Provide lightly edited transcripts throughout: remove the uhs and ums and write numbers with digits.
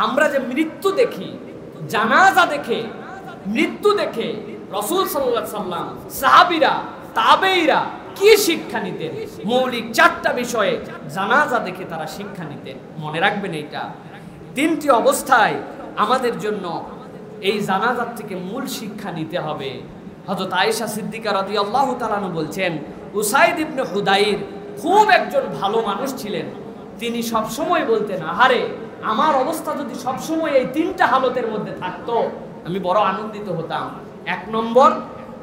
আমরা যে মৃত্যু দেখি, জানাজা দেখে, মৃত্যু দেখে রাসূল সাল্লাল্লাহু আলাইহি সাল্লাম, সাহাবীরা, তাবেঈরা কি শিক্ষা নিতেন? মৌলিক 4টা বিষয়ে জানাজা দেখে তারা শিক্ষা নিতেন। মনে রাখবেন এইটা। 3টি অবস্থায় আমাদের জন্য এই জানাজার থেকে মূল শিক্ষা নিতে হবে। হযরত আয়েশা সিদ্দিকা রাদিয়াল্লাহু তাআলা আনহা বলছেন, উসাইদ ইবনে হুদাইর খুব একজন ভালো মানুষ ছিলেন। তিনি সব সময় বলতেন, আহারে আমার অবস্থা যদি সব সময় এই 3টা হালতের মধ্যে থাকতো আমি বড় আনন্দিত হতাম। 1 নম্বর,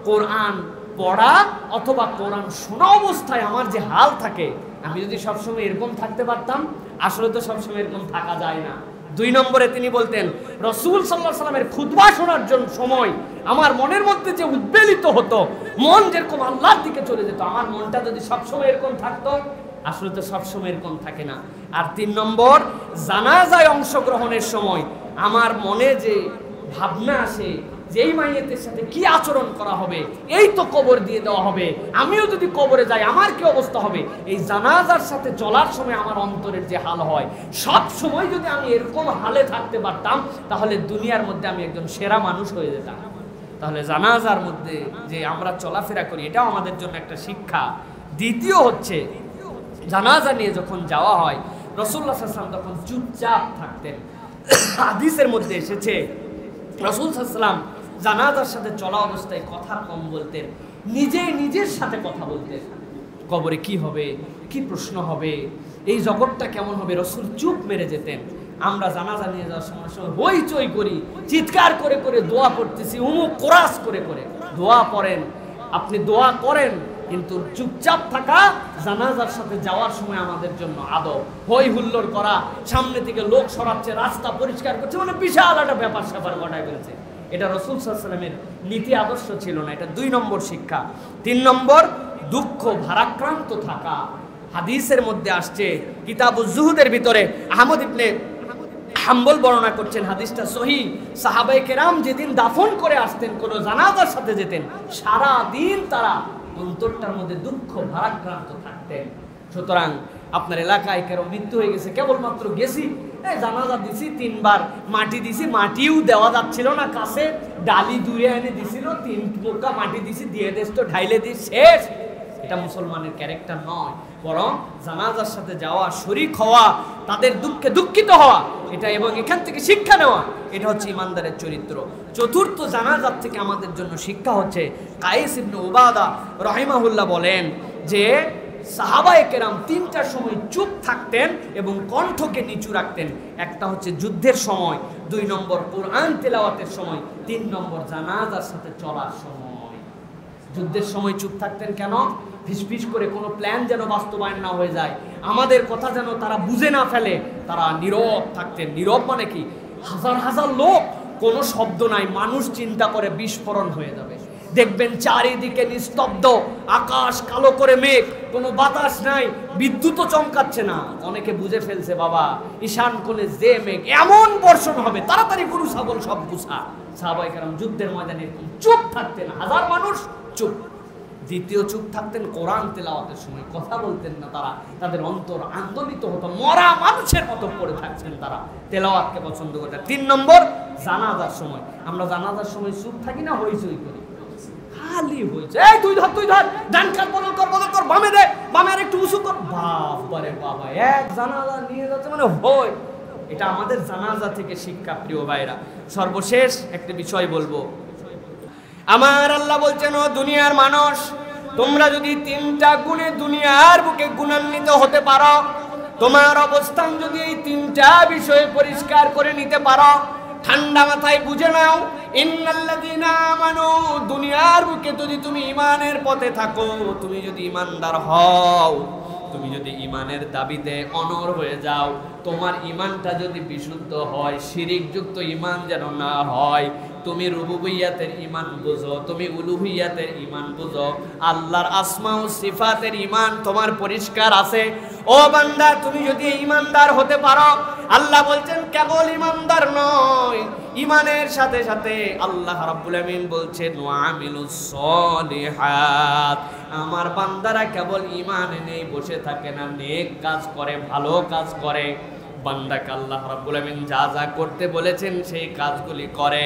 কোরআন পড়া অথবা কোরআন শোনা অবস্থায় আমার যে হাল থাকে, আমি যদি সবসময় এরকম থাকতে পারতাম। আসলে তো সবসময় এরকম থাকা যায় না। 2 নম্বরে তিনি বলতেন, রাসূল সাল্লাল্লাহু আলাইহি সাল্লামের খুতবা শোনার জন্য সময় আমার মনের মধ্যে যে উদ্বেলিত হতো, মন যেরকম আল্লাহর দিকে চলে যেত, আমার মনটা যদি সবসময় এরকম থাকতো। আসলে তো সবসময় এরকম থাকে না। আর 3 নম্বর, জানাজায় অংশগ্রহণের সময় আমার মনে যে ভাবনা আসে যে এই মাইয়েতের সাথে কি আচরণ করা হবে, এই তো কবর দিয়ে দেওয়া হবে, আমিও যদি কবরে যাই আমার কি অবস্থা হবে, এই জানাজার সাথে চলার সময় আমার অন্তরের যে হাল হয়, সব সময় যদি আমি এরকম হালে থাকতে পারতাম তাহলে দুনিয়ার মধ্যে আমি একজন সেরা মানুষ হয়ে যেতাম। তাহলে জানাজার মধ্যে যে আমরা চলাফেরা করি এটাও আমাদের জন্য একটা শিক্ষা। দ্বিতীয় হচ্ছে, জানাজা নিয়ে যখন যাওয়া হয় রাসূলুল্লাহ সাল্লাল্লাহু আলাইহি ওয়াসাল্লাম তখন চুপচাপ থাকতেন। হাদিসের মধ্যে এসেছে রাসূল সাল্লাল্লাহু আলাইহি ওয়াসাল্লাম জানাজার সাথে চলা অবস্থায় কথা কম বলতেন, নিজের সাথে কথা বলতেন। কবরে কি হবে, কি প্রশ্ন হবে, এই জগৎটা কেমন হবে, রাসূল চুপ মেরে যেতেন। আমরা জানাজা নিয়ে যাওয়ার সময় হইচই করি, চিৎকার করে করে দোয়া পড়তেছি, উমুক কোরাস করে করে দোয়া পড়েন। আপনি দোয়া করেন, কিন্তু চুপচাপ থাকা জানাজার সাথে যাওয়ার সময় আমাদের জন্য আদব। হই হুল্লোড় করা, সামনে থেকে লোক সরাচ্ছে, রাস্তা পরিষ্কার করছে, মানে বিশাল একটা ব্যাপার স্যাপার ঘটায় ফেলছে। এটা রাসূল সাল্লাল্লাহু আলাইহি ওয়াসাল্লামের নীতি আদর্শ ছিল না। এটা 2 নম্বর শিক্ষা। 3 নম্বর, দুঃখ ভারাক্রান্ত থাকা। হাদিসের মধ্যে আসছে, কিতাবুজ জুহুদের ভিতরে আহমদ ইবনে হাম্বল বর্ণনা করছেন, হাদিসটা সহিহ। সাহাবায়ে কেরাম যেদিন দাফন করে আসতেন, কোন জানাজার সাথে যেতেন, সারা দিন তারা অন্তরটার মধ্যে দুঃখ ভারাক্রান্ত থাকতেন। সুতরাং আপনার এলাকায় কারো মৃত্যু হয়ে গেছে, কেবলমাত্র গেছি, জানাজা দিছি, 3 বার মাটি দিছি, মাটিও দেওয়া যাচ্ছিল না, কাছে ডালি দুয়ে এনে দিছিল, 3 পোকা মাটি দিছি, দিয়ে দেশ তো ঢাইলে দিস, শেষ। এটা মুসলমানের ক্যারেক্টার নয়, বরং জানাজার সাথে যাওয়া, শরীক হওয়া, তাদের দুঃখে দুঃখিত হওয়া, এটা এবং এখান থেকে শিক্ষা নেওয়া, এটা হচ্ছে ইমানদারের চরিত্র। চতুর্থ, জানাজার থেকে আমাদের জন্য শিক্ষা হচ্ছে, কায়েস ইবনে উবাদা রাহিমাহুল্লাহ বলেন যে সাহাবায়ে কেরাম 3টার সময় চুপ থাকতেন এবং কণ্ঠকে নিচু রাখতেন। একটা হচ্ছে যুদ্ধের সময়, 2 নম্বর কোরআন তেলাওয়াতের সময়, 3 নম্বর জানাজার সাথে চলার সময়। যুদ্ধের সময় চুপ থাকতেন কেন? ফিসফিস করে কোনো প্ল্যান যেন বাস্তবায়ন না হয়ে যায়, আমাদের কথা যেন তারা বুঝে না ফেলে, তারা নীরব থাকতেন। নীরব মানে কি? হাজার হাজার লোক, কোনো শব্দ নাই, মানুষ চিন্তা করে বিস্ফোরণ হয়ে যাবে। দেখবেন চারিদিকে নিস্তব্ধ, আকাশ কালো করে মেঘ, কোনো বাতাস নাই, বিদ্যুৎও চমকাচ্ছে না। অনেকে বুঝে ফেলছে বাবা ঈশান কোণে যে মেঘ, এমন বর্ষণ হবে, তাড়াতাড়ি গরু ছাগল সব গুছা। সাহাবায়ে কেরাম যুদ্ধের ময়দানে চুপ থাকতেন, হাজার মানুষ চুপ। দ্বিতীয়, চুপ থাকতেন কোরআন তেলাওয়াতের সময়, কথা বলতেন না তারা, তাদের অন্তর আন্দোলিত হতো, মরা মানুষের মতো পড়ে থাকছেন তারা, তেলাওয়াতকে পছন্দ করতেন। 3 নম্বর, জানাজার সময়। আমরা জানাজার সময় চুপ থাকি না, হইচই করি, খালি হইছে, এই তুই ধর, ডান কাত বদল কর, বামে দে, বামে আর একটু উঁচু কর, বাবারে বাবা, এক জানাজা নিয়ে যাচ্ছে মানে হয়। এটা আমাদের জানাজা থেকে শিক্ষা, প্রিয় ভাইরা। সর্বশেষ একটা বিষয় বলবো, আমার আল্লাহ বলছেন, ও দুনিয়ার মানুষ, তোমরা যদি 3টা গুণে দুনিয়ার বুকে গুণান্বিত হতে পারো, তোমার অবস্থান যদি এই 3টা বিষয়ে পরিষ্কার করে নিতে পারো, ঠান্ডা মাথায় বুঝে নাও, ইন্নাল্লাযীনা আমানু, দুনিয়ার বুকে যদি তুমি ঈমানের পথে থাকো, তুমি যদি ঈমানদার হও, তুমি যদি ঈমানের দাবিতে অনড় হয়ে যাও, তোমার ঈমানটা যদি বিশুদ্ধ হয়, শিরিকযুক্ত ঈমান যেন না হয়, তুমি রুবুবিয়্যাতের ঈমান বুঝো, তুমি উলুহিয়্যাতের ঈমান বুঝো, আল্লাহর আসমা ও সিফাতের ঈমান তোমার পরিষ্কার আছে, ও বান্দা তুমি যদি ঈমানদার হতে পারো, আল্লাহ বলছেন কেবল ঈমানদার নয়, ঈমানের সাথে সাথে আল্লাহ রাব্বুল আমিন বলছেন ওয়া আমিলুস সলিহাত, আমার বান্দারা কেবল ঈমান নেই বসে থাকে না, নেক কাজ করে, ভালো কাজ করে। বান্দাকে আল্লাহ রাব্বুল আমিন যা যা করতে বলেছেন সেই কাজগুলি করে,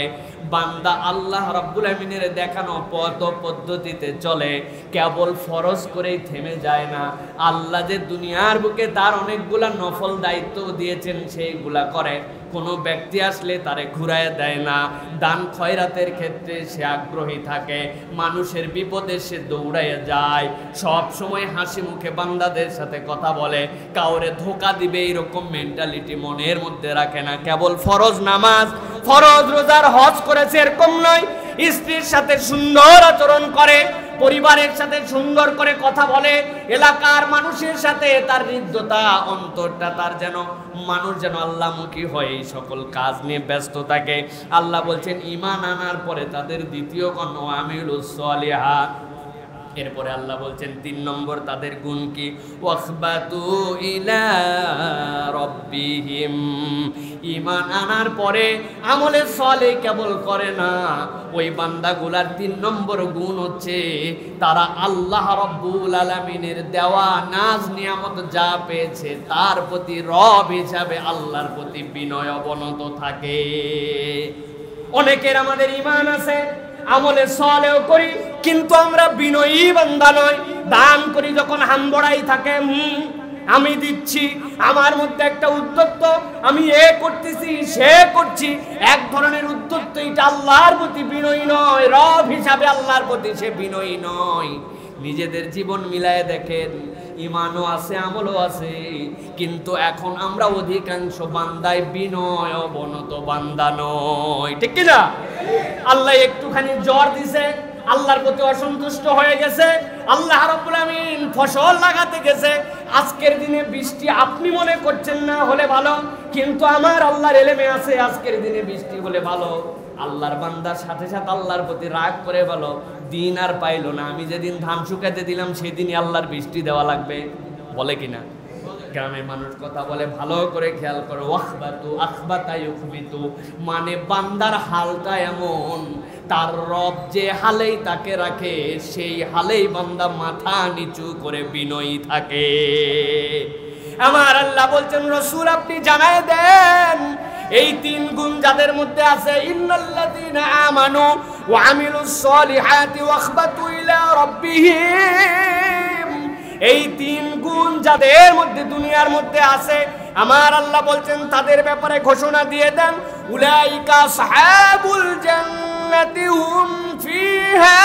বান্দা আল্লাহ রাব্বুল আমিনের দেখানো পথ পদ্ধতিতে চলে, কেবল ফরজ করেই থেমে যায় না। আল্লাহ যে দুনিয়ার বুকে তার অনেকগুলা নফল দায়িত্ব দিয়েছেন সেইগুলা করে। কোনো ব্যক্তি আসলে তারে ঘুরায় দেয় না, দান খয়রাতের ক্ষেত্রে সে আগ্রহী থাকে, মানুষের বিপদে সে দৌড়াইয়া যায়, সব সময় হাসি মুখে বান্দাদের সাথে কথা বলে, কাউরে ধোকা দিবে এরকম মেন্টালিটি মনের মধ্যে রাখে না। কেবল ফরজ নামাজ, ফরজ রোজার, হজ করেছে এরকম নয়, স্ত্রীর সাথে সুন্দর আচরণ করে, পরিবারের সাথে সুন্দর করে কথা বলে, এলাকার মানুষের সাথে তার হৃদ্যতা, অন্তরটা তার যেন মানুষ যেন আল্লাহমুখী হয়, এই সকল কাজ নিয়ে ব্যস্ত থাকে। আল্লাহ বলছেন ঈমান আনার পরে তাদের দ্বিতীয় কর্ম আমিলুস সলিহাত। এরপরে আল্লাহ বলছেন 3 নম্বর তাদের গুণ কি, ওয়াখবাতু ইলা রাব্বিহিম। ঈমান আনার পরে আমলে সালেহ কেবল করে না, ওই বান্দাগুলার 3 নম্বর গুণ হচ্ছে তারা আল্লাহ রাব্বুল আলামিনের দেওয়া নাজ নিয়ামত যা পেয়েছে তার প্রতি রব হিসাবে আল্লাহর প্রতি বিনয় অবনত থাকে। অনেকের আমাদের ঈমান আছে, আমলে সালেহ করি, কিন্তু আমরা বিনয়ী বান্দা নই। দান করি যখন হামবড়াই থাকে, আমি দিচ্ছি, আমার মধ্যে একটা উদ্যত্ত, আমি এ করতেছি সে করছি, এক ধরনের উদ্যত্ত, এটা আল্লাহর প্রতি বিনয়ী নয়, রব হিসাবে আল্লাহর প্রতি সে বিনয়ী নয়। নিজেদের জীবন মিলায়ে দেখেন, ঈমানও আছে আমলও আছে, কিন্তু এখন আমরা অধিকাংশ বান্দায় বিনয় অবনত বান্দা নয়, ঠিক কিনা? আল্লাহ একটুখানি জ্বর দিছে, আল্লাহর প্রতি অসন্তুষ্ট হয়ে গেছে, আল্লাহ রাব্বুল আমিন ফসল লাগাতে গেছে, আজকের দিনে বৃষ্টি আপনি মনে করছেন না হলে ভালো, কিন্তু আমার আল্লাহর এলেমে আছে আজকের দিনে বৃষ্টি হলে ভালো। আল্লাহর বান্দার সাথে সাথে আল্লাহর প্রতি রাগ করে বলো, দিন আর পাইলো না, আমি যেদিন ধান শুকাতে দিলাম সেদিনই আল্লাহর বৃষ্টি দেওয়া লাগবে, বলে কিনা? গ্রামের মানুষ কথা বলে, ভালো করে খেয়াল করো, ওয়াখবাতু আখবাতা ইউখবিতু, মানে বান্দার হালটা এমন, তার রব যে হালেই তাকে রাখে সেই হালেই বান্দা মাথা নিচু করে বিনয়ী থাকে। আমার আল্লাহ বলছেন, রাসূল আপনি জানায় দেন এই 3 গুণ যাদের মধ্যে আছে, ইন্নাল্লাযীনা আমানু ওয়া আমিলুস সলিহাতি ওয়াখবাতু ইলা রাব্বিহিম, এই 3 গুণ যাদের মধ্যে দুনিয়ার মধ্যে আছে, আমার আল্লাহ বলছেন তাদের ব্যাপারে ঘোষণা দিয়ে দেন, উলাইকা আসহাবুল জান্নাতি হুম ফিহা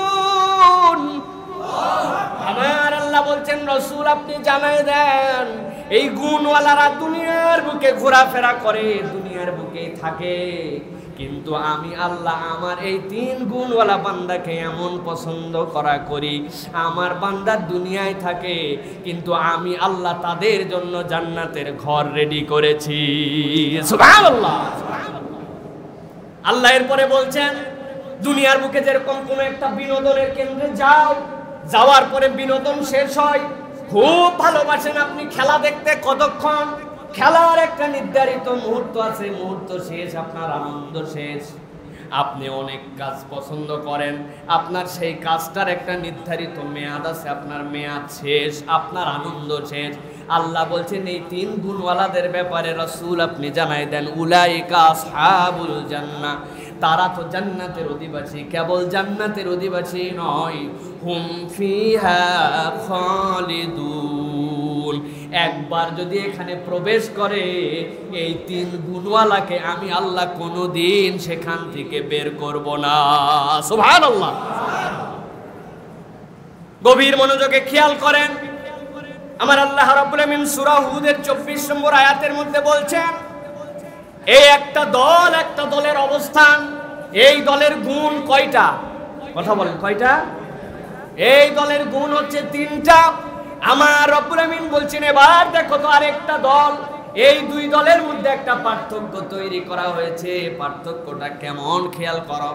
খালিদুন। আমার আল্লাহ বলছেন, রাসূল আপনি জানাই দেন এই গুণওয়ালারা দুনিয়ার বুকে ঘোরাফেরা করে, দুনিয়ার বুকে থাকে, কিন্তু আমি আল্লাহ আমার এই 3 গুণওয়ালা বান্দাকে এমন পছন্দ করি, আমার বান্দা দুনিয়ায় থাকে কিন্তু আমি আল্লাহ তাদের জন্য জান্নাতের ঘর রেডি করেছি। সুবহানাল্লাহ। আল্লাহ এরপরে বলছেন, দুনিয়ার বুকে যেরকম কোন একটা বিনোদনের কেন্দ্রে যাও, যাওয়ার পরে বিনোদন শেষ হয়, খুব ভালোবাসেন আপনি খেলা দেখতে, কতক্ষণ? খেলার একটা নির্ধারিত মুহূর্ত আছে, মুহূর্ত শেষ, আপনার আনন্দ শেষ। আপনি অনেক কাজ পছন্দ করেন, আপনার সেই কাজটার একটা নির্ধারিত মেয়াদ আছে, আপনার মেয়াদ শেষ, আপনার আনন্দ শেষ। আল্লাহ বলছেন এই 3 গুণওয়ালাদের ব্যাপারে রাসূল আপনি জানাই দেন, উলাইকা আসহাবুল জান্নাহ, তারা তো জান্নাতের অধিবাসী, কেবল জান্নাতের অধিবাসী নয়, হুম ফিহা খালিদুন, একবার যদি এখানে প্রবেশ করে এই 3 গুণওয়ালাকে আমি আল্লাহ কোনোদিন সেখান থেকে বের করব না। সুবহানাল্লাহ। গভীর মনোযোগে খেয়াল করেন, আমার আল্লাহ রাব্বুল আমিন সূরা হুদের 24 নম্বর আয়াতের মধ্যে বলছেন, এই একটা দল, একটা দলের অবস্থান, এই দলের গুণ কয়টা? কথা বলেন, কয়টা? এই দলের গুণ হচ্ছে 3টা। আমার রব্বুল আমিন বলছেন, এবার দেখো তো আরেকটা দল, এই 2 দলের মধ্যে একটা পার্থক্য তৈরি করা হয়েছে, পার্থক্যটা কেমন খেয়াল করো।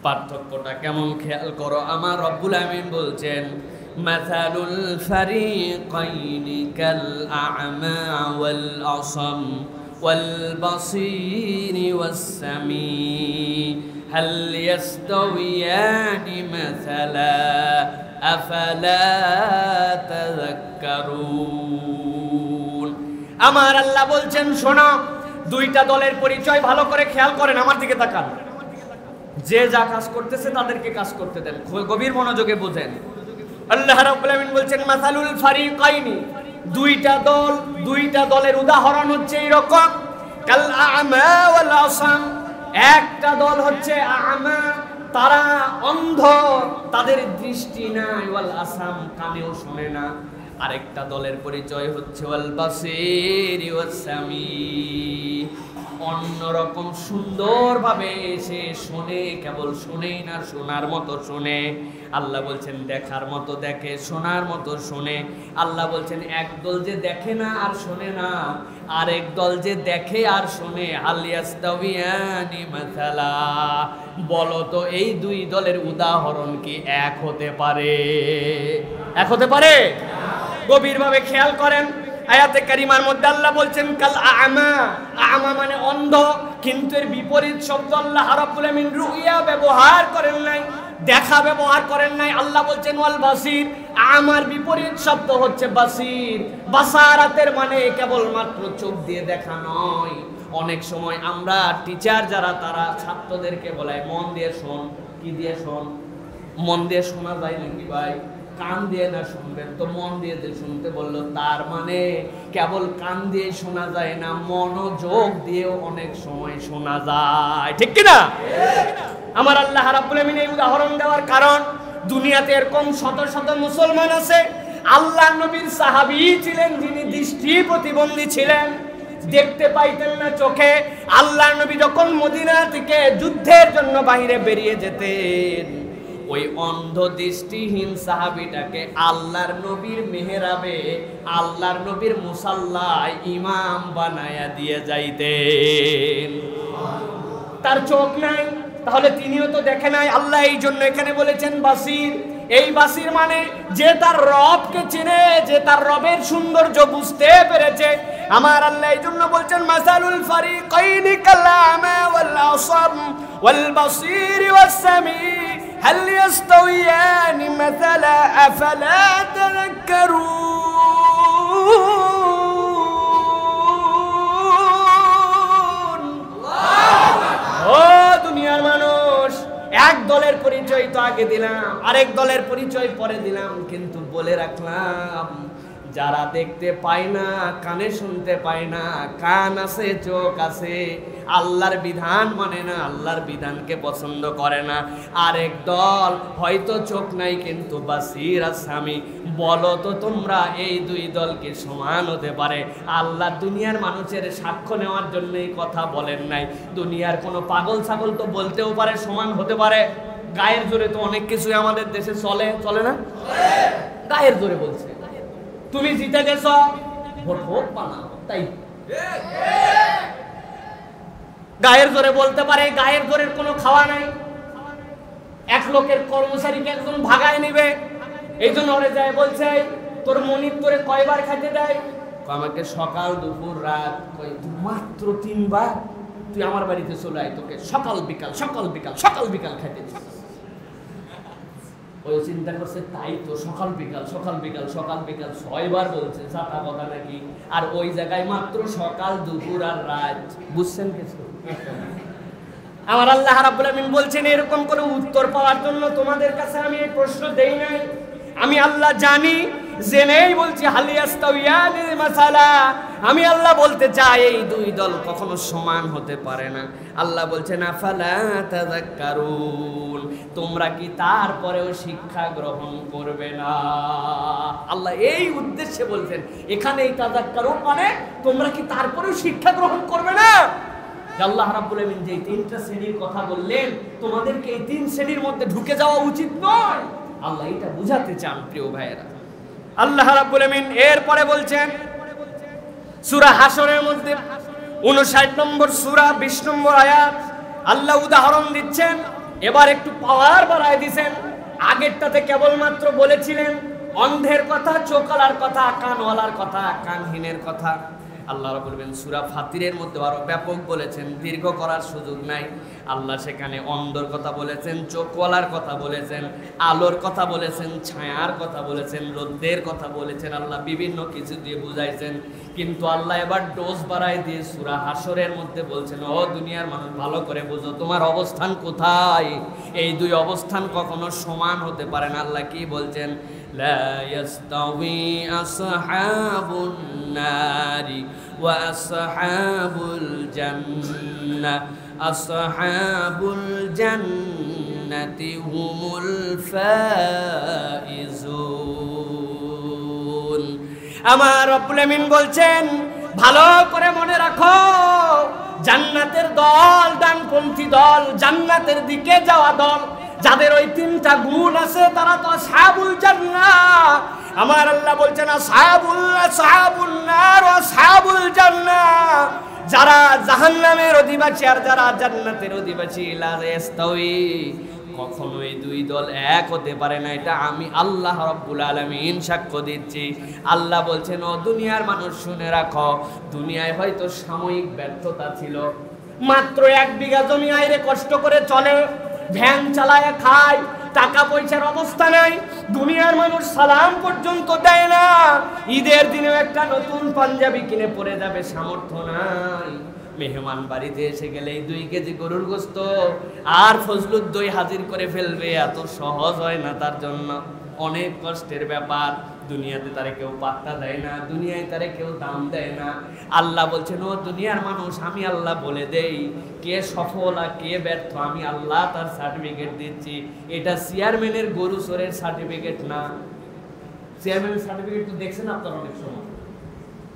পার্থক্যটা কেমন খেয়াল করো। আমার রব্বুল আমিন বলছেন, মাসালুল ফারিকাইনি কাল আ'মা ওয়াল আসাম والبصير والسميع هل يستويان مثلا أفلا تذكرون আমার আল্লাহ বলছেন শোনো দুইটা দলের পরিচয় ভালো করে খেয়াল করেন আমার দিকে তাকান যে যা কাজ করতেছে তাদেরকে কাজ করতে দেন গভীর মনোযোগে বুঝেন আল্লাহ রাব্বুল আলামিন বলছেন মাসালুল ফারিকাইনি দুইটা দলের উদাহরণ হচ্ছে এরকম কাল আ'মা ওয়াল আসাম একটা দল হচ্ছে আ'মা তারা অন্ধ তাদের দৃষ্টি নাই ওয়াল আসাম কানেও শোনে না আরেকটা দলের পরিচয় হচ্ছে ওয়াল বাসির ওয়াস সামি অন্যরকম সুন্দরভাবে সে শোনে কেবল শোনেই না শোনার মতো শোনে আল্লাহ বলছেন দেখার মতো দেখে শোনার মতো শোনে আল্লাহ বলছেন এক দল যে দেখে না আর শোনে না আরেক দল যে দেখে আর শোনে হাল ইয়াস্তাউয়ানি মাসালা বলো তো এই দুই দলের উদাহরণ কি এক হতে পারে গভীরভাবে খেয়াল করেন আয়াতে কারিমার মধ্যে আল্লাহ বলছেন কাল আ'মা মানে অন্ধ কিন্তু এর বিপরীত শব্দ আল্লাহ রাব্বুল আমিন রুইয়া ব্যবহার করেন নাই দেখা ব্যবহার করেন নাই আল্লাহ বলছেন ওয়াল বাসির আমার বিপরীত শব্দ হচ্ছে বাসির বাসারাতের মানে কেবল মাত্র চোখ দিয়ে দেখা নয় অনেক সময় আমরা টিচার যারা তারা ছাত্রদেরকে বলায় মন দিয়ে শোন কি দিয়ে শোন মন দিয়ে শোনা যায় নাকি ভাই কান দিয়ে না শুনবেন তো মন দিয়ে শুনতে বললো তার মানে কেবল কান দিয়ে শোনা যায় না মনোযোগ দিয়েও অনেক সময় শোনা যায় ঠিক কি না আমার আল্লাহ রাব্বুল আমিন এই উদাহরণ দেওয়ার কারণ দুনিয়াতে এরকম শত শত মুসলমান আছে আল্লাহর নবীর সাহাবী ছিলেন যিনি দৃষ্টি প্রতিবন্ধী ছিলেন দেখতে পাইতেন না চোখে আল্লাহর নবী যখন মদিনা থেকে যুদ্ধের জন্য বাইরে বেরিয়ে যেতেন ওই অন্ধ দৃষ্টিহীন সাহাবীটাকে আল্লাহর নবীর মেহরাবে আল্লাহর নবীর মুসাল্লায় ইমাম বানায়া দিয়ে যাইতেন তার চোখ নাই তাহলে তিনিও তো দেখে নাই আল্লাহ এই জন্য এখানে বলেছেন বাসির এই বাসির মানে যে তার রবকে চিনে যে তার রবের সৌন্দর্য বুঝতে পেরেছে আমার আল্লাহ এই জন্য বলছেন মাসালুল ফারিকাইনি কাল আ'মা ওয়াল আসাম ওয়াল বাসির ওয়াস সামি هل يستويان مثلا أفلا تذكرون ও দুনিয়ার মানুষ এক দলের পরিচয় তো আগে দিলাম আরেক দলের পরিচয় পরে দিলাম কিন্তু বলে রাখলাম যারা দেখতে পায় না কানে শুনতে পায় না কান আছে চোখ আছে আল্লাহর বিধান মানে না আল্লাহর বিধানকে পছন্দ করে না আরেক দল হয়তো চোখ নাই কিন্তু বাসির আসামি বলো তো তোমরা এই দুই দলকে সমান হতে পারে আল্লাহ দুনিয়ার মানুষের সাক্ষ্য নেওয়ার জন্য এই কথা বলেন নাই দুনিয়ার কোনো পাগল ছাগল তো বলতেও পারে সমান হতে পারে গায়ের জোরে তো অনেক কিছুই আমাদের দেশে চলে না গায়ের জোরে বলছে তুমি জিতে গেছো ভোট হোক বানাও তাই গায়ের জোরে বলতে পারে গায়ের জোরের কোনো খাওয়া নাই এক লোকের কর্মচারীকে একজন ভাগায় নিবে এই জন্য ওরে যায় বলছে তোর মনিব তোরে কয়বার খাইতে দেয় আমাকে সকাল দুপুর রাত মাত্র 3 বার তুই আমার বাড়িতে চলে আয় তোকে সকাল বিকাল খাইতে দিস ওই চিন্তা করছে তাই তো সকাল বিকাল 6 বার বলছে সাতা কথা নাকি আর ওই জায়গায় মাত্র সকাল দুপুর আর রাত বুঝছেন কিছু আমার আল্লাহ রাব্বুল আমিন বলছেন এরকম কোনো উত্তর পাওয়ার জন্য তোমাদের কাছে আমি এই প্রশ্ন দেই নাই আমি আল্লাহ জানি জেনেই বলছি হাল ইয়াস্তাউয়ানি মাসালা আমি আল্লাহ বলতে চাই এই দুই দল কখনো সমান হতে পারে না আল্লাহ বলছেন আফালা তাযাক্কারুন তোমরা কি তারপরেও শিক্ষা গ্রহণ করবে না আল্লাহ এই উদ্দেশ্যে বলছেন এখানে এই তাযাক্কারুন মানে তোমরা কি তারপরেও শিক্ষা গ্রহণ করবে না আল্লাহ রাব্বুল আমিন যে তিনটা শ্রেণীর কথা বললেন তোমাদেরকে এই তিন শ্রেণীর মধ্যে ঢুকে যাওয়া উচিত নয় আল্লাহ এটা বুঝাতে চান প্রিয় ভাইয়েরা আল্লাহ রাব্বুল আমিন এরপরে বলছেন সূরা হাশরের মধ্যে 59 নম্বর সূরা 20 নম্বর আয়াত আল্লাহ উদাহরণ দিচ্ছেন এবার একটু পাওয়ার বাড়ায় দিবেন আগেরটাতে কেবলমাত্র বলেছিলেন অন্ধের কথা চোখওয়ালার কথা কানওয়ালার কথা কানহীনের কথা আল্লাহ রাব্বুল আলামিন সূরা ফাতিরের মধ্যে আরো ব্যাপক বলেছেন, দীর্ঘ করার সুযোগ নাই। আল্লাহ সেখানে অন্ধর কথা বলেছেন, চোখওয়ালার কথা বলেছেন, আলোর কথা বলেছেন, ছায়ার কথা বলেছেন, রোদের কথা বলেছেন, আল্লাহ বিভিন্ন কিছু দিয়ে বুঝাইছেন। কিন্তু আল্লাহ এবার ডোজ বাড়াই দিয়ে সূরা হাশরের মধ্যে বলছেন, ও দুনিয়ার মানুষ ভালো করে বুঝো তোমার অবস্থান কোথায়। এই দুই অবস্থান কখনো সমান হতে পারে না। আল্লাহ কি বলছেন? লা ইয়াস্তাউই আসহাবুন নারি ওয়া আসহাবুল জান্নাহ আসহাবুল জান্নাতি হুমুল ফাইজুন। আমার রব্বুল আমিন বলছেন, ভালো করে মনে রাখো, জান্নাতের দল, ডানপন্থী দল, জান্নাতের দিকে যাওয়া দল, যাদের ওই তিনটা গুণ আছে তারা তো আসহাবুল জান্নাহ। আমার আল্লাহ বলছেন আসহাবুন নার ওয়া আসহাবুল জান্নাহ, যারা জাহান্নামের অধিবাসী আর যারা জান্নাতের অধিবাসী। লা ইয়াস্তাউই, কখনো এই দুই দল এক হতে পারে না, এটা আমি আল্লাহ রাব্বুল আলামিন সাক্ষ্য দিচ্ছি। আল্লাহ বলছেন, ও দুনিয়ার মানুষ শুনে রাখো, দুনিয়ায় হয়তো সাময়িক ব্যর্থতা ছিল, মাত্র 1 বিঘা জমি আইরে কষ্ট করে চলে, ভ্যান চালায় খায়, টাকা পয়সার অবস্থা নাই, দুনিয়ার মানুষ সালাম পর্যন্ত দেয় না, ঈদের দিনেও একটা নতুন পাঞ্জাবি কিনে পরে যাবে সামর্থ্য নাই। মেহমান বাড়িতে এসে গেলে 2 কেজি গরুর গোশত আর ফজলুর দই হাজির করে ফেলবে, এত সহজ হয় না তার জন্য, অনেক কষ্টের ব্যাপার। দুনিয়াতে তারে কেউ পাত্তা দেয় না, দুনিয়ায় তারে কেউ দাম দেয় না। আল্লাহ বলছেন, ও দুনিয়ার মানুষ, আমি আল্লাহ বলে দেই কে সফল আর কে ব্যর্থ, আমি আল্লাহ তার সার্টিফিকেট দিচ্ছি। এটা চেয়ারম্যানের গরু চোরের সার্টিফিকেট না। চেয়ারম্যানের সার্টিফিকেট তো দেখছেন আপনারা অনেক সময়,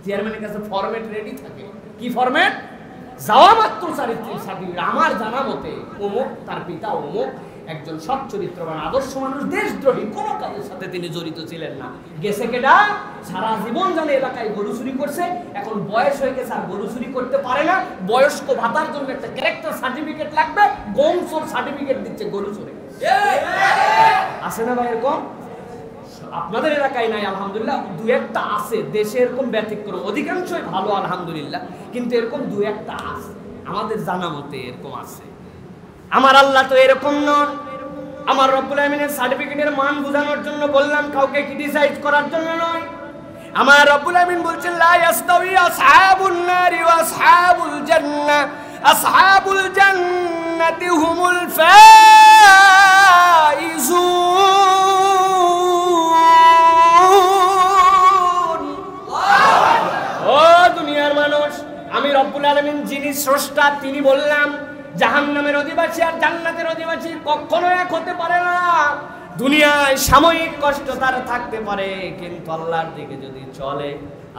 চেয়ারম্যানের কাছে ফরম্যাট রেডি থাকে। কি ফরম্যাট? যাওয়া মাত্র চারিত্রিক সার্টিফিকেট। আমার জানা মতে অমুক, তার পিতা অমুক, একজন সৎ চরিত্রবান আদর্শ মানুষ, দেশদ্রোহী কোনো কাজের সাথে তিনি জড়িত ছিলেন না। গেছে কেডা? সারা জীবন জানে এলাকায় গরু চুরি করছে, এখন বয়স হয়ে গেছে আর গরু চুরি করতে পারে না, বয়স্ক ভাতার জন্য একটা ক্যারেক্টার সার্টিফিকেট লাগবে, গম চোর সার্টিফিকেট দিচ্ছে গরু চোরে। আছে না ভাই এরকম? আপনাদের এলাকায় নাই আলহামদুলিল্লাহ, 2-1টা আছে দেশে এরকম ব্যতিক্রম, অধিকাংশই ভালো আলহামদুলিল্লাহ, কিন্তু এরকম 2-1টা আছে আমাদের জানা মতে, এরকম আছে। আমার আল্লাহ তো এরকম নন। আমার রব্বুল আমিনের সার্টিফিকেটের মান বোঝানোর জন্য বললাম, কাউকে ক্রিটিসাইজ করার জন্য নয়। আমার রব্বুল আমিন বলছেন, লা ইয়াস্তাউই আসহাবুন নারি ওয়া আসহাবুল জান্নাহ আসহাবুল জান্নাতি হুমুল ফাইজুন। ও দুনিয়ার মানুষ, আমি রব্বুল আলামিন যিনি স্রষ্টা তিনি বললাম, জাহান্নামের অধিবাসী আর জান্নাতের অধিবাসী কখনো এক হতে পারে না। দুনিয়ায় সাময়িক কষ্ট তার থাকতে পারে, কিন্তু আল্লাহর দিকে যদি চলে,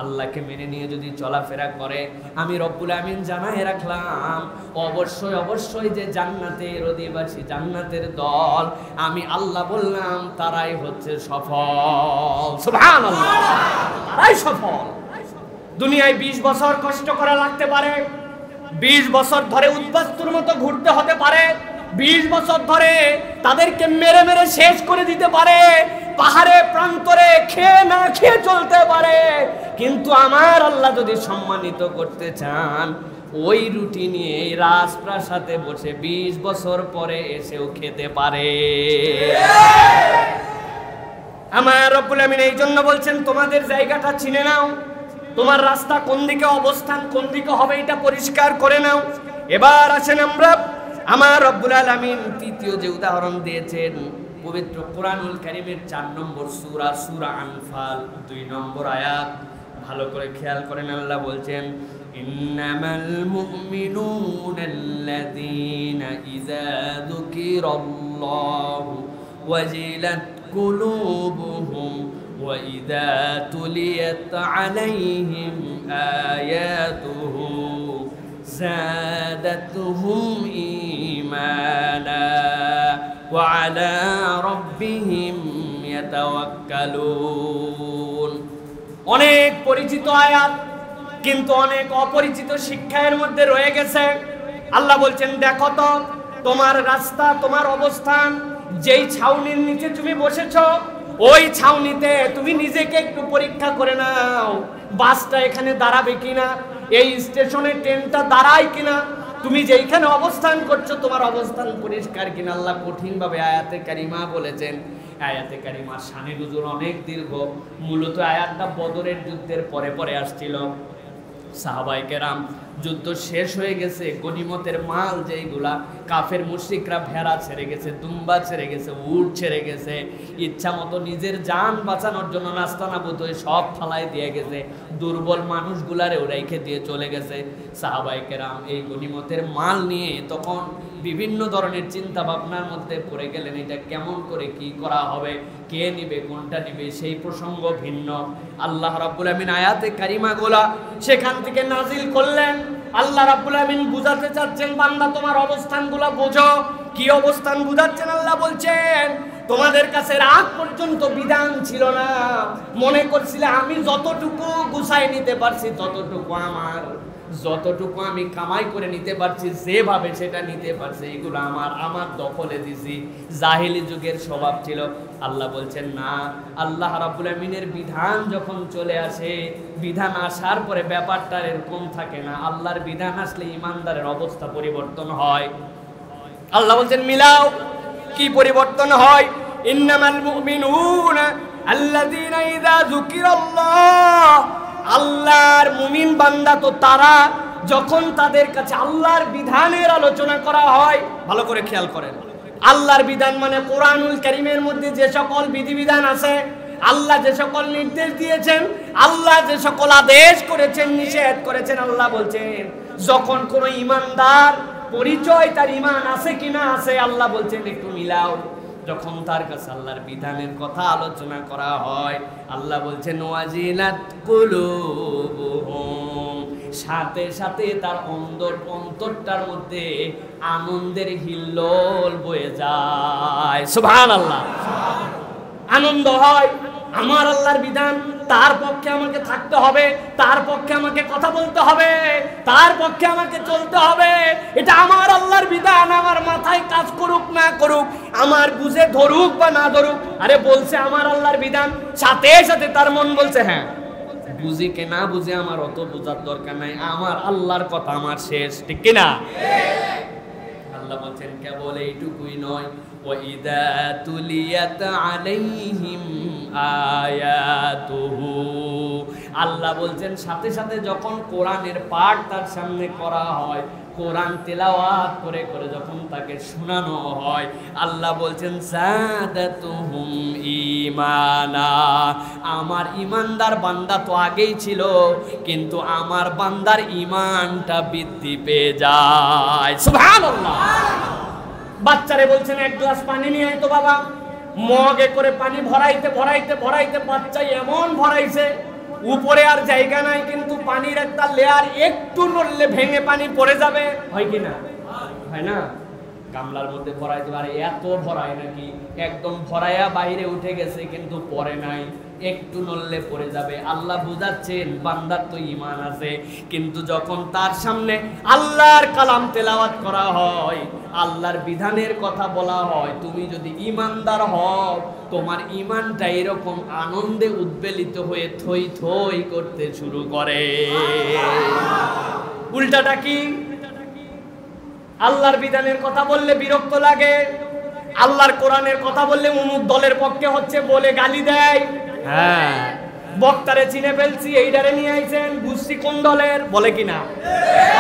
আল্লাহকে মেনে নিয়ে যদি চলাফেরা করে, আমি রব্বুল আমিন জানাই রাখলাম অবশ্যই অবশ্যই যে জান্নাতের অধিবাসী, জান্নাতের দল, আমি আল্লাহ বললাম তারাই হচ্ছে সফল। সুবহানাল্লাহ, তারাই সফল। দুনিয়ায় 20 বছর কষ্ট করা লাগতে পারে, 20 বছর ধরে উদ্বাস্তুর মতো ঘুরতে হতে পারে, 20 বছর ধরে তাদেরকে মেরে মেরে শেষ করে দিতে পারে, পাহাড়ে প্রান্তরে খেয়ে না খেয়ে চলতে পারে, কিন্তু আমার আল্লাহ যদি সম্মানিত করতে চান, ওই রুটি নিয়ে রাজপ্রাসাদে বসে 20 বছর পরে এসেও খেতে পারে। আমার রব্বুল আমিন এই জন্য বলছেন, তোমাদের জায়গাটা চিনে নাও, তোমার রাস্তা কোন দিকে, অবস্থান কোন দিকে হবে, এটা পরিষ্কার করে নাও। এবার আসেন আমরা, আমার রব্বুল আলামিন তৃতীয় যে উদাহরণ দিয়েছেন পবিত্র কোরআনুল কারীমের 4 নম্বর সূরা, সূরা আনফাল 2 নম্বর আয়াত, ভালো করে খেয়াল করেন। আল্লাহ বলছেন, ইন্নামাল মুমিনুনাল্লাযীনা ইযা যুকিরাল্লাহু ওয়াজিলাত কুলুবুহুম وَإِذَا تُلِيَتْ عَلَيْهِمْ آيَاتُهُ زَادَتْهُمْ إِيمَانًا وَعَلَى رَبِّهِمْ يَتَوَكَّلُونَ। অনেক পরিচিত আয়াত, কিন্তু অনেক অপরিচিত শিক্ষা এর মধ্যে রয়ে গেছে। আল্লাহ বলছেন, দেখো তো তোমার রাস্তা, তোমার অবস্থান, যেই ছাউনির নিচে তুমি বসেছো, ওই ছাউনিতে তুমি নিজেকে একটু পরীক্ষা করে নাও, বাসটা এখানে দাঁড়াবে কিনা, এই স্টেশনে ট্রেনটা দাঁড়ায় কিনা, তুমি যেখানে অবস্থান করছো তোমার অবস্থান পরিষ্কার কিনা। আল্লাহ কঠিন ভাবে আয়াতে কারিমা বলেছেন। আয়াতে কারিমার শানে নুজুল অনেক দীর্ঘ। মূলত আয়াতটা বদরের যুদ্ধের পরে পরে আসছিল। সাহাবায়ে কেরাম যুদ্ধ শেষ হয়ে গেছে, গনিমতের মাল যেইগুলা কাফের মুশরিকরা ভেড়া ছেড়ে গেছে, দুম্বা ছেড়ে গেছে, উট ছেড়ে গেছে, ইচ্ছা মতো নিজের জান বাঁচানোর জন্য নাস্তানাবুদ হয়ে সব ফালাই দিয়ে গেছে, দুর্বল মানুষগুলারেও রেখে দিয়ে চলে গেছে। সাহাবায়ে কেরাম এই গনিমতের মাল নিয়ে তখন বিভিন্ন ধরনের চিন্তা ভাবনার মধ্যে পড়ে গেলেন, এটা কেমন করে কি করা হবে, কে নিবে, কোনটা নিবে, সেই প্রসঙ্গ ভিন্ন। আল্লাহ রাব্বুল আমিন আয়াতে কারিমাগুলা সেখান থেকে নাজিল করলেন। আল্লাহ রাব্বুল আমিন বুঝাতে চাচ্ছেন, বান্দা তোমার অবস্থানগুলো বোঝো। কি অবস্থান বুঝাচ্ছেন? আল্লাহ বলছেন, তোমাদের কাছে রাত পর্যন্ত বিধান ছিল না, মনে করছিলে আমি যতটুকু গুছাই নিতে পারছি, ততটুকু আমার, যতটুকু আমি কামাই করে নিতে পারছি, যেভাবে সেটা নিতে পারছি, এগুলো আমার দখলে দিছি। জাহেলি যুগের স্বভাব ছিল। আল্লাহ বলছেন না, আল্লাহ রাব্বুল আমিনের বিধান যখন চলে আসে, বিধান আসার পরে ব্যাপারটা এরকম থাকে না। আল্লাহর বিধান আসলে ইমানদারের অবস্থা পরিবর্তন হয়। আল্লাহ বলছেন মিলাও, কি পরিবর্তন হয়? ইন্নামাল মুমিনুনা আল্লাযীনা ইযা যুকিরাল্লাহ, আল্লাহর মুমিন বান্দা তো তারা যখন তাদের কাছে আল্লাহর বিধানের আলোচনা করা হয়। ভালো করে খেয়াল করেন, আল্লাহর বিধান মানে কোরআনুল কারীমের মধ্যে যে সকল বিধিবিধান আছে, আল্লাহ যে সকল নির্দেশ দিয়েছেন, আল্লাহ যে সকল আদেশ করেছেন, নিষেধ করেছেন, আল্লাহ বলছেন যখন কোনো ইমানদার পরিচয় তার ঈমান আছে কিনা আছে, আল্লাহ বলছেন একটু মিলাও। যখন তার কাছে আল্লাহর বিধানের কথা আলোচনা করা হয়, আল্লাহ বলছেন ওয়াজিলাত কুলুবুহুম, সাথে সাথে তার অন্তরটার মধ্যে আনন্দের হিল্লোল বয়ে যায়। সুবহানাল্লাহ। আনন্দ হয়, আমার আল্লাহর বিধান, তার পক্ষে আমাকে থাকতে হবে, তার পক্ষে আমাকে কথা বলতে হবে, তার পক্ষে আমাকে চলতে হবে। এটা আমার আল্লাহর বিধান, আমার মাথায় কাজ করুক না করুক, আমার বুঝে ধরুক বা না ধরুক, আরে বলছে আমার আল্লাহর বিধান, সাথে সাথে তার মন বলছে হ্যাঁ, বুঝি কে না বুঝে আমার অত বোঝার দরকার নাই, আমার আল্লাহর কথা আমার শেষ, ঠিক কিনা? আল্লাহ বলছেন কেবল এইটুকুই নয়, ওয়াইদা তুলিয়াত আলাইহিম আয়াতুহু, আল্লাহ বলছেন সাথে সাথে যখন কোরআনের পাঠ তার সামনে করা হয়, কোরআন তেলাওয়াত করে করে যখন তাকে শোনানো হয়, আল্লাহ বলছেন যাদাতুহুম ঈমানা, আমার ঈমানদার বান্দা তো আগেই ছিল, কিন্তু আমার বান্দার ঈমানটা বৃদ্ধি পেয়ে যায়। সুবহানাল্লাহ। বাচ্চারে বলছেন এক গ্লাস পানি নিয়ে আয় তো বাবা, মগে করে পানি ভরাইতে ভরাইতে ভরাইতে বাচ্চা এমন ভরাইছে উপরে আর জায়গা নাই, কিন্তু পানির একটা লেয়ার একটু নড়লে ভেঙে পানি পড়ে যাবে, হয় কি না? হয় না? গামলার মধ্যে ভরাইতে পারে, এত ভরায় নাকি একদম ভরাইয়া বাইরে উঠে গেছে, কিন্তু পড়ে নাই, একটু নড়লে পড়ে যাবে। আল্লাহ বুঝাচ্ছেন বান্দার তো ঈমান আছে, কিন্তু যখন তার সামনে আল্লাহর কালাম তেলাওয়াত করা হয়, আল্লাহর বিধানের কথা বলা হয়, তুমি যদি ঈমানদার হও, তোমার ঈমানটা এরকম আনন্দে উদ্বেলিত হয়ে থই থই করতে শুরু করে। উল্টাটা কি? আল্লাহর বিধানের কথা বললে বিরক্ত লাগে, আল্লাহর কোরআনের কথা বললে অমুক দলের পক্ষে হচ্ছে বলে গালি দেয়। হ্যাঁ, বক্তারে চিনে ফেলছি, এইটারে নিয়ে আইছেন, বুঝছি কোন দলের, বলে কিনা?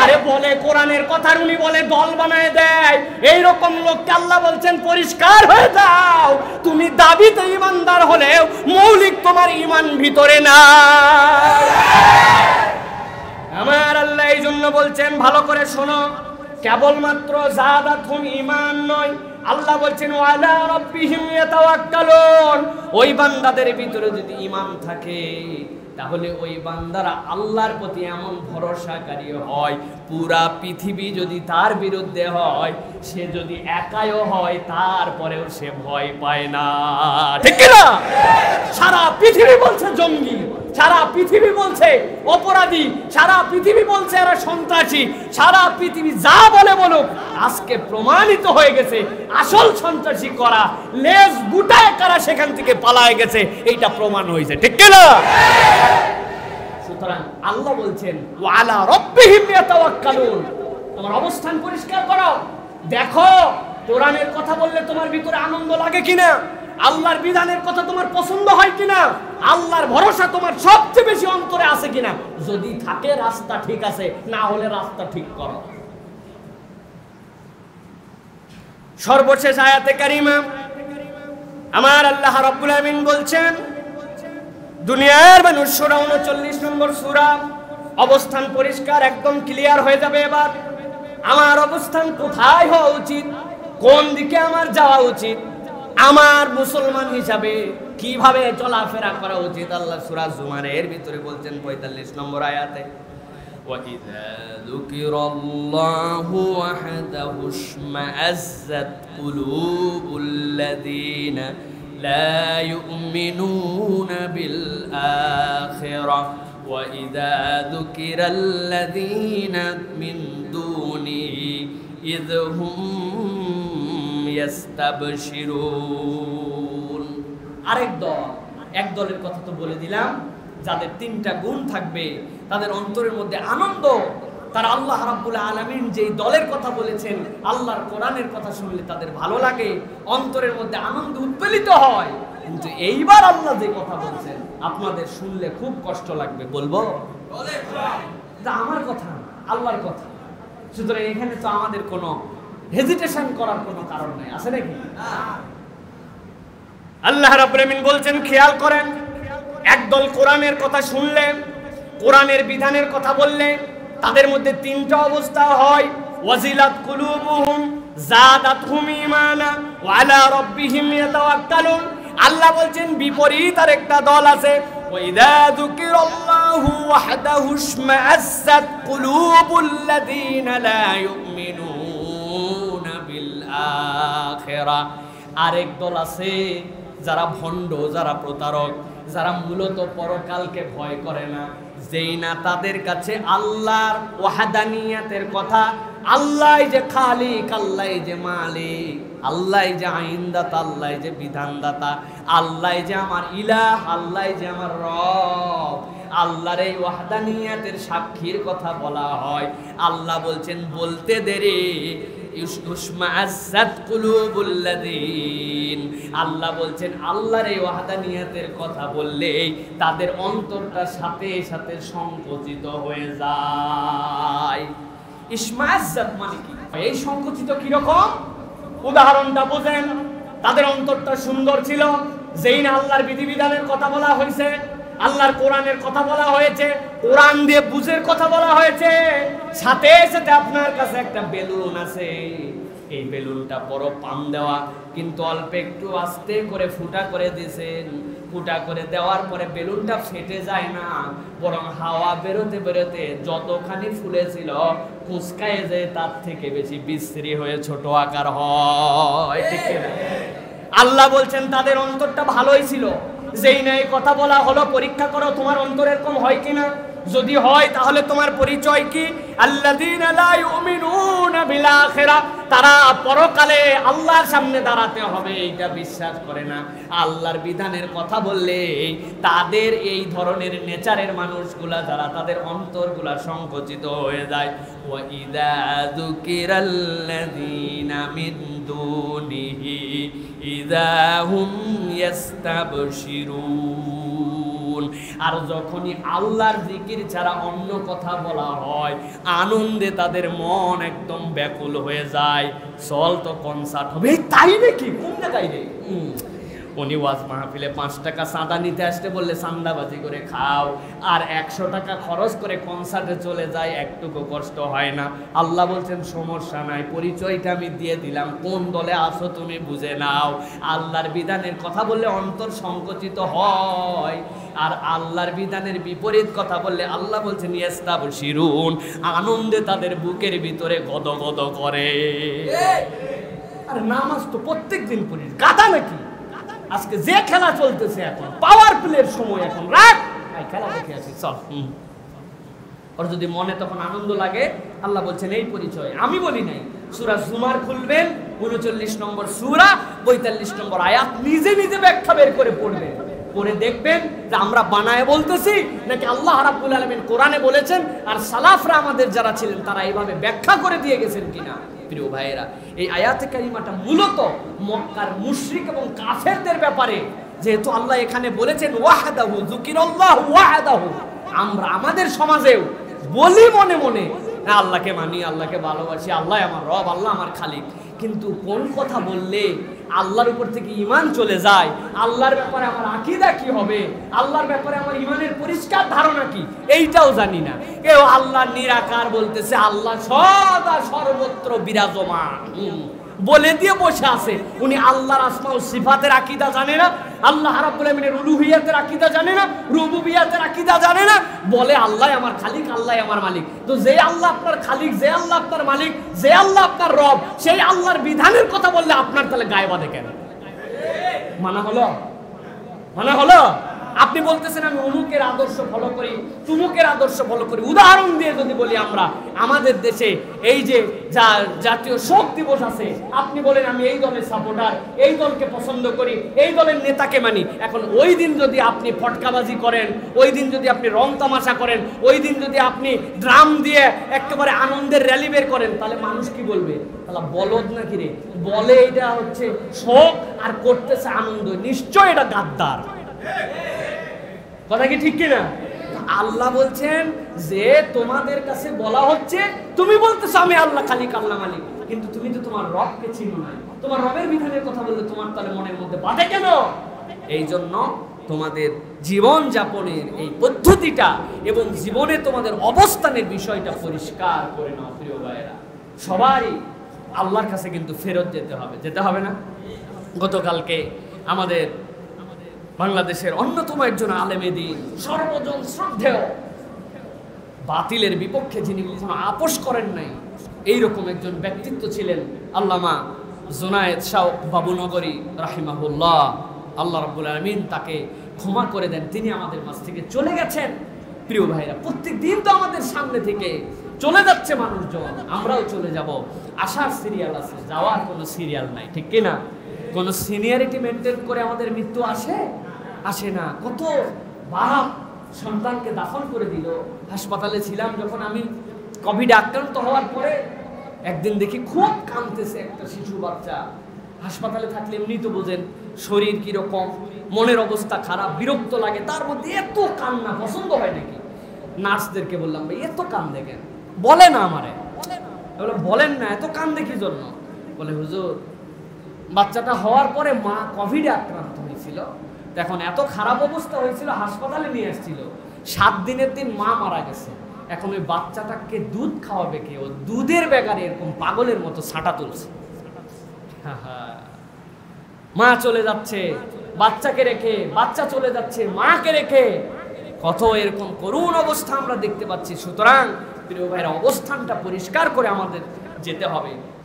আরে বলে কোরআনের কথা, উনি বলে দল বানায় দেয়। এইরকম লোককে আল্লাহ বলছেন পরিষ্কার হয়ে যাও, তুমি দাবিতে ঈমানদার হলেও মৌলিক তোমার ঈমান ভিতরে না। আমার আল্লাহ এই জন্য বলছেন ভালো করে শোনো, কেবলমাত্র যাদাতুহুম ঈমান নয়, আল্লাহ বলছেন ওয়ালা রাব্বিহিম ইয়াতাওয়াক্কালুন, ওই বান্দাদের ভিতরে যদি ঈমান থাকে তাহলে ওই বান্দারা আল্লাহর প্রতি এমন ভরসাকারী হয়, পুরা পৃথিবী যদি তার বিরুদ্ধে হয়, সে যদি একাও হয় তারপরেও সে ভয় পায় না, ঠিক না? সারা পৃথিবী বলছে জঙ্গি, সারা পৃথিবী বলছে অপরাধী, সারা পৃথিবী বলছে এরা সন্ত্রাসী, সারা পৃথিবী যা বলে বলুক, আজকে প্রমাণিত হয়ে গেছে আসল সন্ত্রাসী করা, লেজ গুটায় কারা তারা সেখান থেকে পালায় গেছে, এইটা প্রমাণ হয়েছে, ঠিক কি না? সুতরাং আল্লাহ বলছেন ওয়া আলা রাব্বিহিম ইয়াতাওয়াক্কালুন, তোমার অবস্থান পরিষ্কার করো, দেখো কোরআনের কথা বললে তোমার ভিতরে আনন্দ লাগে কিনা, আল্লাহর বিধানের কথা তোমার পছন্দ হয় কিনা, আল্লাহর ভরসা তোমার সবচেয়ে বেশি অন্তরে আছে কিনা। যদি থাকে রাস্তা ঠিক আছে, না হলে রাস্তা ঠিক করো। সর্বশেষ আয়াতে কারিমা আমার আল্লাহ রাব্বুল আমিন বলছেন, দুনিয়ার মানুষ সূরা 39 নম্বর সূরা, অবস্থান পরিষ্কার একদম ক্লিয়ার হয়ে যাবে। এবার আমার অবস্থান কোথায় হওয়া উচিত, কোন দিকে আমার যাওয়া উচিত, আমার মুসলমান হিসাবে কিভাবে চলাফেরা করা উচিত, আল্লাহ সূরা জুমারের ভিতরে বলছেন 45 নম্বর আয়াতে, وَإِذَا ذُكِرَ اللَّهُ وَحْدَهُ اشْمَأَزَّتْ قُلُوبُ الَّذِينَ لَا يُؤْمِنُونَ بِالْآخِرَةِ وَإِذَا ذُكِرَ الَّذِينَ مِن دُونِهِ إِذْ هُمْ يَسْتَبْشِرُونَ। আরেক দল, এক দলের কথা তো বলে দিলাম, যাদের তিনটা গুণ থাকবে, তাদের অন্তরের মধ্যে আনন্দ, তারা আল্লাহ রাব্বুল আলামিন যেই দলের কথা বলেছেন, আল্লাহর কোরআনের কথা শুনলে তাদের ভালো লাগে, অন্তরের মধ্যে আনন্দ উদ্বেলিত হয়। কিন্তু এইবার আল্লাহ যে কথা বলছেন আপনাদের শুনলে খুব কষ্ট লাগবে, বলবো আমার কথা আল্লাহর কথা। সুতরাং এখানে তো আমাদের কোনো হেজিটেশন করার কোনো কারণ নাই, আছে নাকি? আল্লাহ রাব্বুল আমিন বলছেন, খেয়াল করেন, একদল কোরআনের কথা শুনলে, কোরআনের বিধানের কথা বললে তাদের মধ্যে তিনটা অবস্থা হয়, ওয়াজিলাত কুলুবুহুম যাদাতহুম ঈমানা ওয়া আলা রাব্বিহিম ইয়াতাওয়াক্কালুন। আল্লাহ বলছেন বিপরীত আর একটা দল আছে, ওয়াইদা যুকিরাল্লাহু ওয়াহদাহু ইশমাআজ্জাত কুলুবুল লাযীনা লা ইউমিনুনা বিল আখিরাহ। আরেক দল আছে যারা ভণ্ড, যারা প্রতারক, যারা মূলত পরকালকে ভয় করে না, যেই না তাদের কাছে আল্লাহর ওয়াহদানিয়াতের কথা, আল্লাহ যে খালিক, আল্লাহ যে মালিক, আল্লাহ যে আইনদাতা, আল্লাহ যে বিধানদাতা, আল্লাহ যে আমার ইলাহ, আল্লাহ যে আমার রব, আল্লাহর এই ওয়াহদানিয়াতের সাক্ষীর কথা বলা হয়। আল্লাহ বলছেন বলতে দেরি, আল্লাহ বলছেন আল্লাহর এই ওয়াহদানিয়াতের কথা বললেই তাদের অন্তরটা সাথে সাথে সংকুচিত হয়ে যায়। ইসমাআজ্জাত মানে কি? এই সংকুচিত কিরকম উদাহরণটা বোঝেন। তাদের অন্তরটা সুন্দর ছিল, যেই না আল্লাহর বিধিবিধানের কথা বলা হয়েছে, আল্লাহর কোরআনের কথা বলা হয়েছে, কোরআন দিয়ে বুঝের কথা বলা হয়েছে, সাথে সাথে আপনার কাছে একটা বেলুন আছে, এই বেলুনটা বড় পাম দেওয়া, কিন্তু অল্প একটু আস্তে করে ফুটা করে দিয়েছেন, ফুটা করে দেওয়ার পরে বেলুনটা ফেটে যায় না, বরং হাওয়া বেরোতে বেরোতে যতখানি ফুলেছিল কুচকায় যায় তার থেকে বেশি বিশ্রী হয়ে ছোট আকার হয়। ঠিক না? আল্লাহ বলছেন তাদের অন্তরটা ভালোই ছিল, যেই না এই কথা বলা হলো পরীক্ষা করো তোমার অন্তর এরকম হয় কিনা, যদি হয় তাহলে তোমার পরিচয় কি? আল্লাযীনা লা ইউমিনুনা বিল আখিরাহ, তারা পরকালে আল্লাহর সামনে দাঁড়াতে হবে এটা বিশ্বাস করে না। আল্লাহর বিধানের কথা বললে তাদের এই ধরনের নেচারের মানুষগুলা যারা, তাদের অন্তরগুলা সংকুচিত হয়ে যায়। ওয়া ইযা যুকিরাল্লাযীনা মিন দুনিহি ইযা হুম ইয়াস্তাবশিরুন, আর যখনই আল্লাহর জিকির ছাড়া অন্য কথা বলা হয় আনন্দে তাদের মন একদম ব্যাকুল হয়ে যায়। চল তো কনসার্ট হবে, তাই নাকি? কোন জায়গায় রে? উনি ওয়াজ মাহফিলে 5 টাকা চাঁদা নিতে আসতে বললে চান্দাবাজি করে খাও, আর 100 টাকা খরচ করে কনসার্টে চলে যায়, একটুকু কষ্ট হয় না। আল্লাহ বলছেন সমস্যা নাই, পরিচয়টা আমি দিয়ে দিলাম, কোন দলে আসো তুমি বুঝে নাও। আল্লাহর বিধানের কথা বললে অন্তর সংকুচিত হয়, আর আল্লাহর বিধানের বিপরীত কথা বললে আল্লাহ বলছেন ইয়াস্তাবশিরুন, আনন্দে তাদের বুকের ভিতরে গদগদ করে। আর নামাজ তো প্রত্যেকদিন পড়ি, গাধা নাকি? আজকে যে খেলা চলতেছে এখন পাওয়ার প্লের সময়, এখন রাখ খেলা দেখে আসি চল। ওর যদি মনে তখন আনন্দ লাগে, আল্লাহ বলছেন এই পরিচয়, আমি বলি নাই, সূরা জুমার খুলবেন, 39 নম্বর সূরা 45 নম্বর আয়াত নিজে নিজে ব্যাখ্যা বের করে পড়বেন, পড়ে দেখবেন যে আমরা বানায় বলতেছি নাকি আল্লাহ রাব্বুল আলামিন কোরআনে বলেছেন আর সালাফরা আমাদের যারা ছিলেন তারা এইভাবে ব্যাখ্যা করে দিয়ে গেছেন কিনা। প্রিয় ভাইয়েরা, এই আয়াতে কারিমাটা মূলত মক্কার মুশরিক এবং কাফেরদের ব্যাপারে, যেহেতু আল্লাহ এখানে বলেছেন ওয়াহদাহু যুকিরাল্লাহু ওয়াহদাহু, আমরা আমাদের সমাজেও বলি মনে মনে আল্লাহকে মানি, আল্লাহকে ভালোবাসি, আল্লাহ আমার রব, আল্লাহ আমার খালিক, কিন্তু কোন কথা বললে আল্লাহর উপর থেকে ঈমান চলে যায়, আল্লাহর ব্যাপারে আমার আকীদা কি হবে, আল্লাহর ব্যাপারে আমার ঈমানের পরিষ্কার ধারণা কি, এইটাও জানি না। কেউ আল্লাহ নিরাকার বলতেছে, আল্লাহ সদা সর্বত্র বিরাজমান বলে দিয়ে বসে আছে, উনি আল্লাহর আসমা ও সিফাতের আকীদা জানে না, আল্লাহ রাব্বুল আলামিনের উলুহিয়াতের আকীদা জানে না, রুবুবিয়াতের আকীদা জানে না, বলে আল্লাহ আমার খালিক, আল্লাহ আমার মালিক। তো যে আল্লাহ আপনার খালিক, যে আল্লাহ আপনার মালিক, যে আল্লাহ আপনার রব, সেই আল্লাহর বিধানের কথা বললে আপনার তাহলে গায়ে বাঁধে কেন? মানা হলো? মানা হলো? আপনি বলতেছেন আমি অমুকের আদর্শ ফলো করি, তুমুকের আদর্শ ফলো করি। উদাহরণ দিয়ে যদি বলি, আমরা আমাদের দেশে এই যে জাতীয় শোক দিবস আছে, আপনি বলেন আমি এই দলের সাপোর্টার, এই দলকে পছন্দ করি, এই দলের নেতাকে মানি। এখন ওই দিন যদি আপনি ফটকাবাজি করেন, ওই দিন যদি আপনি রং তামাশা করেন, ওই দিন যদি আপনি ড্রাম দিয়ে একেবারে আনন্দের র্যালি বের করেন, তাহলে মানুষ কি বলবে? তাহলে বলদ নাকি রে, বলে এটা হচ্ছে শোক আর করতেছে আনন্দ, নিশ্চয় এটা গাদ্দার। কথা কি ঠিক কিনা? আল্লাহ বলছেন যে তোমাদের কাছে বলা হচ্ছে, তুমি বলতেছো আমি আল্লাহ খালিক, আল্লাহ মালিক, কিন্তু তুমি তো তোমার রবকে চিনো না। তোমার রবের বিধানের কথা বললে তোমার তাহলে মনের মধ্যে বাধে কেন? এই জন্য তোমাদের জীবন যাপনের এই পদ্ধতিটা এবং জীবনে তোমাদের অবস্থানের বিষয়টা পরিষ্কার করে নাও। প্রিয় ভাইয়েরা, সবারই আল্লাহর কাছে কিন্তু ফেরত যেতে হবে, যেতে হবে না? গতকালকে আমাদের বাংলাদেশের অন্যতম একজন আলেমে দ্বীন, সর্বজন শ্রদ্ধেয়, বাতিলের বিপক্ষে যিনি কখনো আপোষ করেন নাই, এইরকম একজন ব্যক্তিত্ব ছিলেন আল্লামা জুনায়েদ শাহ বাবুনগরী রাহিমাহুল্লাহ। আল্লাহ রাব্বুল আলামিন তাকে ক্ষমা করে দেন, তিনি আমাদের মাঝ থেকে চলে গেছেন। প্রিয় ভাইরা, প্রত্যেক দিন তো আমাদের সামনে থেকে চলে যাচ্ছে মানুষজন, আমরাও চলে যাব। আসার সিরিয়াল আছে, যাওয়ার কোনো সিরিয়াল নাই, ঠিক কিনা? কোন সিনিয়রিটি মেনটেন করে আমাদের মৃত্যু আসে? আসে না। কত বাপ সন্তানকে দাফন করে দিল। হাসপাতালে ছিলাম যখন আমি, কোভিড আক্রান্ত হওয়ার পরে একদিন দেখি খুব কাঁদতেছে একটা শিশু বাচ্চা। হাসপাতালে থাকলে এমনি তো বোঝেন শরীর কিরকম, মনের অবস্থা খারাপ, বিরক্ত লাগে, তার মধ্যে এত কান্না পছন্দ হয় নাকি? নার্সদেরকে বললাম ভাই এত কান্দে কেন? বলে না আমারে, বলেন না এত কান্দে কি জন্য? বলে হুজুর বাচ্চাটা হওয়ার পরে মা কোভিডে আক্রান্ত হয়েছিল, এখন এত খারাপ অবস্থা হয়েছিল, হাসপাতালে নিয়ে আসছিল, 7 দিনের দিন মা মারা গেছে। এখন ওই বাচ্চাটাকে দুধ খাওয়াবে কে? ও দুধের ব্যাগারে এরকম পাগলের মতো ছাটা তুলছে। মা চলে যাচ্ছে বাচ্চাকে রেখে, বাচ্চা চলে যাচ্ছে মাকে রেখে, কত এরকম করুণ অবস্থা আমরা দেখতে পাচ্ছি। সুতরাং প্রিয় ভাইরা, অবস্থানটা পরিষ্কার করে আমাদের যেতে হবে।